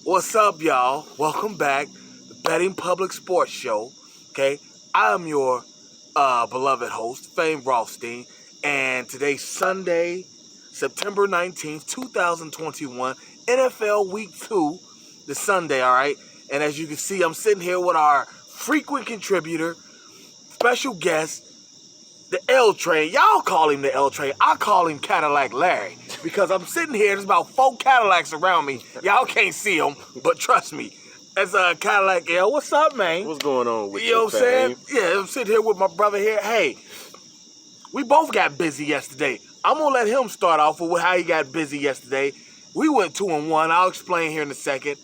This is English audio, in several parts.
What's up, y'all? Welcome back, the Betting Public Sports Show. Okay, I am your beloved host, Fame Rothstein, and today's Sunday, September 19th, 2021, NFL Week 2, the Sunday, all right? And as you can see, I'm sitting here with our frequent contributor, special guest, the L-Train. Y'all call him the L-Train. I call him Cadillac Larry because I'm sitting here. There's about 4 Cadillacs around me. Y'all can't see them, but trust me. That's Cadillac L. What's up, man? What's going on with you? You know what I'm saying? Yeah, I'm sitting here with my brother here. Hey, we both got busy yesterday. I'm going to let him start off with how he got busy yesterday. We went 2-1. I'll explain here in a second.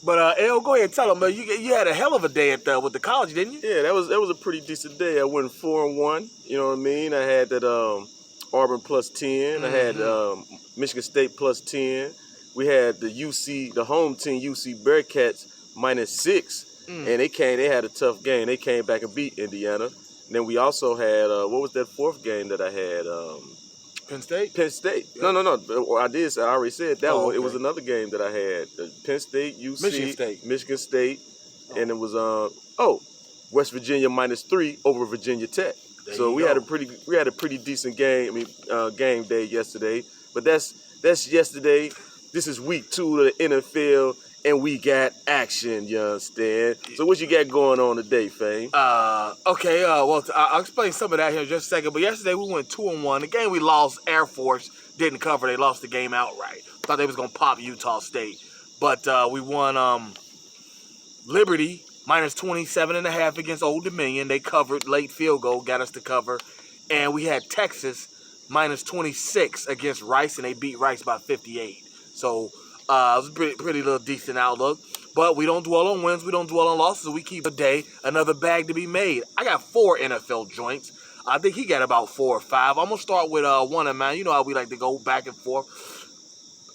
But L, go ahead and tell him, man. You had a hell of a day with the college, didn't you? Yeah, that was a pretty decent day. I went 4-1. You know what I mean? I had that Auburn plus 10. I had Michigan State plus 10. We had the home team UC Bearcats -6, and they had a tough game. They came back and beat Indiana. And then we also had what was that fourth game that I had? Penn State? Penn State. No. I already said that one. Okay. It was another game that I had. Penn State, UC, Michigan State, and it was West Virginia -3 over Virginia Tech. So we had a pretty decent game. Game day yesterday. But that's yesterday. This is week 2 of the NFL, and we got action. You understand? So what you got going on today, Fame? Okay. Well, I'll explain some of that here in just a second. But yesterday we went 2-1. The game we lost, Air Force didn't cover. They lost the game outright. Thought they was gonna pop Utah State, but we won. Liberty -27.5 against Old Dominion. They covered late field goal, got us to cover, and we had Texas -26 against Rice, and they beat Rice by 58. So it was a pretty little decent outlook. But we don't dwell on wins. We don't dwell on losses. We keep a day, another bag to be made. I got 4 NFL joints. I think he got about 4 or 5. I'm going to start with one of mine. You know how we like to go back and forth.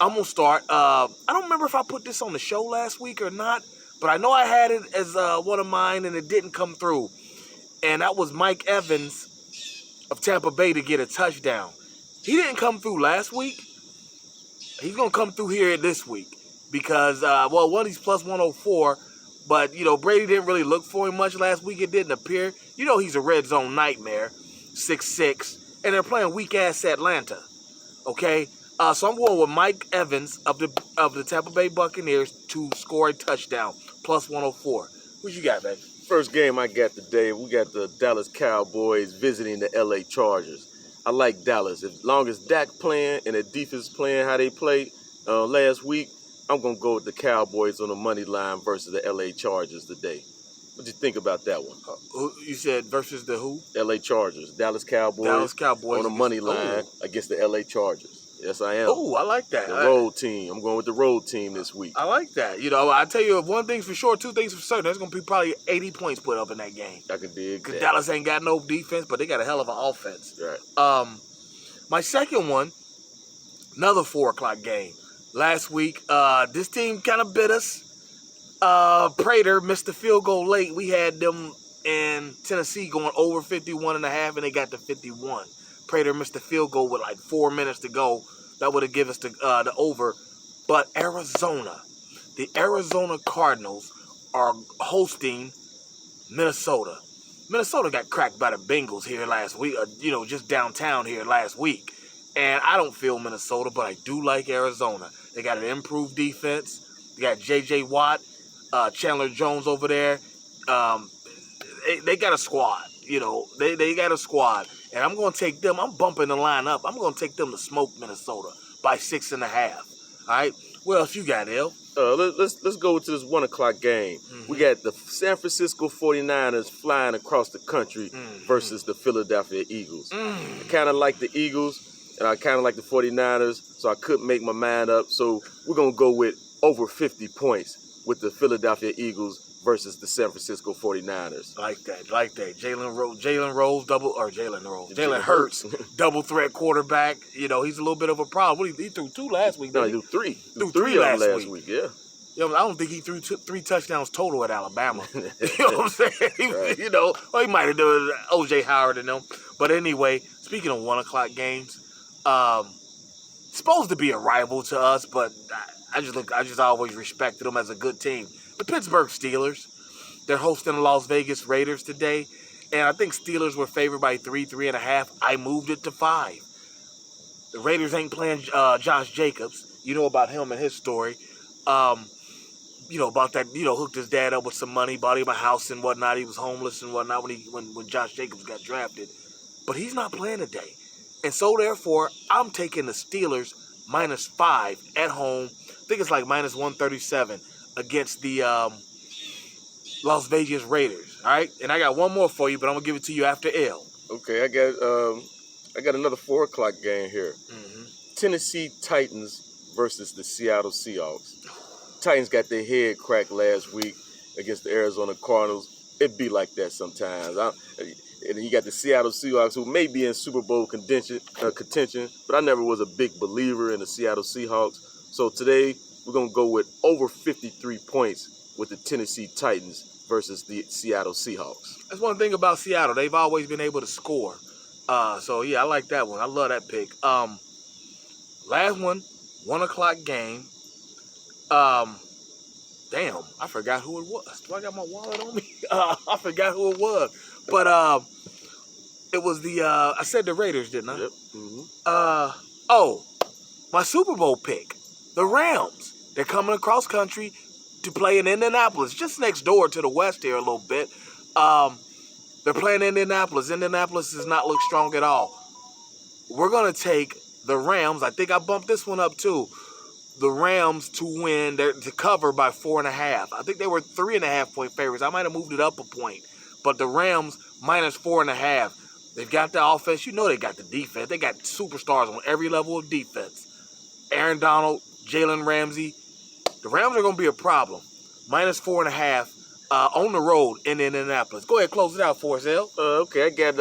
I'm going to start. I don't remember if I put this on the show last week or not, but I know I had it as one of mine, and it didn't come through. And that was Mike Evans of Tampa Bay to get a touchdown. He didn't come through last week. He's going to come through here this week because, he's plus 104, but, Brady didn't really look for him much last week. It didn't appear. He's a red zone nightmare, 6'6", and they're playing weak-ass Atlanta, okay? So I'm going with Mike Evans of the Tampa Bay Buccaneers to score a touchdown, plus 104. What you got, baby? First game I got today, we got the Dallas Cowboys visiting the LA Chargers. I like Dallas. As long as Dak playing and the defense playing how they played last week, I'm going to go with the Cowboys on the money line versus the LA Chargers today. What do you think about that one? You said versus the who? LA Chargers. Dallas Cowboys on the money line against the LA Chargers. Yes, I am. Oh, I like that. The road team. I'm going with the road team this week. I like that. I tell you, one thing's for sure, 2 things for certain. There's going to be probably 80 points put up in that game. I can dig that. Because Dallas ain't got no defense, but they got a hell of an offense. Right. My second one, another 4 o'clock game. Last week, this team kind of bit us. Prater missed the field goal late. We had them in Tennessee going over 51.5, and they got to 51. Prater missed the field goal with like 4 minutes to go. That would have given us the over. But the Arizona Cardinals are hosting Minnesota. Minnesota got cracked by the Bengals here last week, just downtown here last week. And I don't feel Minnesota, but I do like Arizona. They got an improved defense. They got J.J. Watt, Chandler Jones over there. They got a squad. They got a squad. And I'm going to take them. I'm bumping the line up. I'm going to take them to smoke Minnesota by 6.5. All right? What else you got, L? Let's go to this 1 o'clock game. We got the San Francisco 49ers flying across the country versus the Philadelphia Eagles. I kind of like the Eagles, and I kind of like the 49ers, so I couldn't make my mind up. So we're going to go with over 50 points with the Philadelphia Eagles versus the San Francisco 49ers. Like that. Jalen Hurts, double threat quarterback. He's a little bit of a problem. He threw 2 last week. No, he threw 3. Threw 3 last week. Yeah. I don't think he threw 3 touchdowns total at Alabama. You know what I'm saying? Right. He might have done O.J. Howard and them. But anyway, speaking of 1 o'clock games, supposed to be a rival to us, but I just always respected them as a good team. The Pittsburgh Steelers, they're hosting the Las Vegas Raiders today, and I think Steelers were favored by 3.5. I moved it to 5. The Raiders ain't playing Josh Jacobs. You know about him and his story. About that, hooked his dad up with some money, bought him a house and whatnot. He was homeless and whatnot when Josh Jacobs got drafted. But he's not playing today. And so, therefore, I'm taking the Steelers -5 at home. I think it's like -137 against the Las Vegas Raiders. All right? And I got one more for you, but I'm going to give it to you after L. Okay, I got another 4 o'clock game here. Mm-hmm. Tennessee Titans versus the Seattle Seahawks. Titans got their head cracked last week against the Arizona Cardinals. It be like that sometimes. And you got the Seattle Seahawks, who may be in Super Bowl contention, but I never was a big believer in the Seattle Seahawks. So today, we're going to go with over 53 points with the Tennessee Titans versus the Seattle Seahawks. That's one thing about Seattle. They've always been able to score. So, yeah, I like that one. I love that pick. Last one, 1 o'clock game. Damn, I forgot who it was. Do I got my wallet on me? I forgot who it was. But it was I said the Raiders, didn't I? Yep. Mm-hmm. My Super Bowl pick, the Rams. They're coming across country to play in Indianapolis, just next door to the west here a little bit. They're playing Indianapolis. Indianapolis does not look strong at all. We're going to take the Rams. I think I bumped this one up too. The Rams to win, to cover by 4.5. I think they were 3.5 point favorites. I might have moved it up a point. But the Rams -4.5. They've got the offense. They got the defense. They got superstars on every level of defense. Aaron Donald, Jalen Ramsey. The Rams are going to be a problem. -4.5 on the road in Indianapolis. Go ahead, close it out for us, El. Okay, I got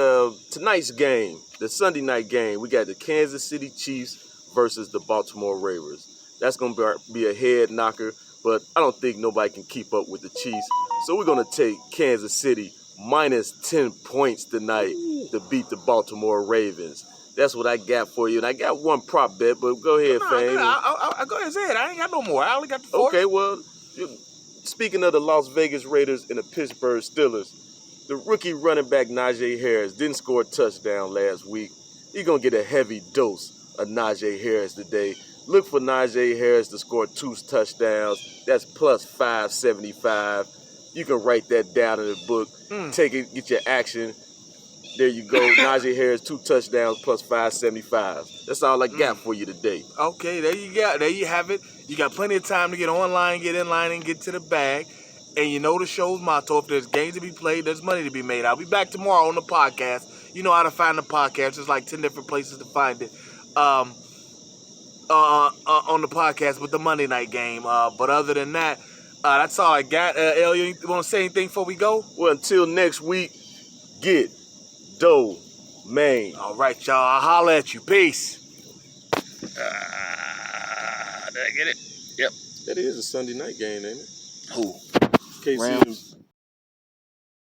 tonight's game, the Sunday night game. We got the Kansas City Chiefs versus the Baltimore Ravens. That's going to be a head knocker, but I don't think nobody can keep up with the Chiefs. So we're going to take Kansas City -10 points tonight to beat the Baltimore Ravens. That's what I got for you. And I got one prop bet, but go ahead, Fame. I go ahead and say it. I ain't got no more. I only got the 4. Okay, well, speaking of the Las Vegas Raiders and the Pittsburgh Steelers, the rookie running back Najee Harris didn't score a touchdown last week. He's going to get a heavy dose of Najee Harris today. Look for Najee Harris to score 2 touchdowns. That's +575. You can write that down in the book. Take it, get your action. There you go. Najee Harris, 2 touchdowns +575. That's all I got for you today. Okay, there you go. There you have it. You got plenty of time to get online, get in line, and get to the bag. And you know the show's motto: if there's games to be played, there's money to be made. I'll be back tomorrow on the podcast. You know how to find the podcast. There's like 10 different places to find it. On the podcast with the Monday night game. But other than that, that's all I got. El, you want to say anything before we go? Well, until next week, get dough, man. All right, y'all. I'll holler at you. Peace. Did I get it? Yep. That is a Sunday night game, ain't it? Who? KC Rams.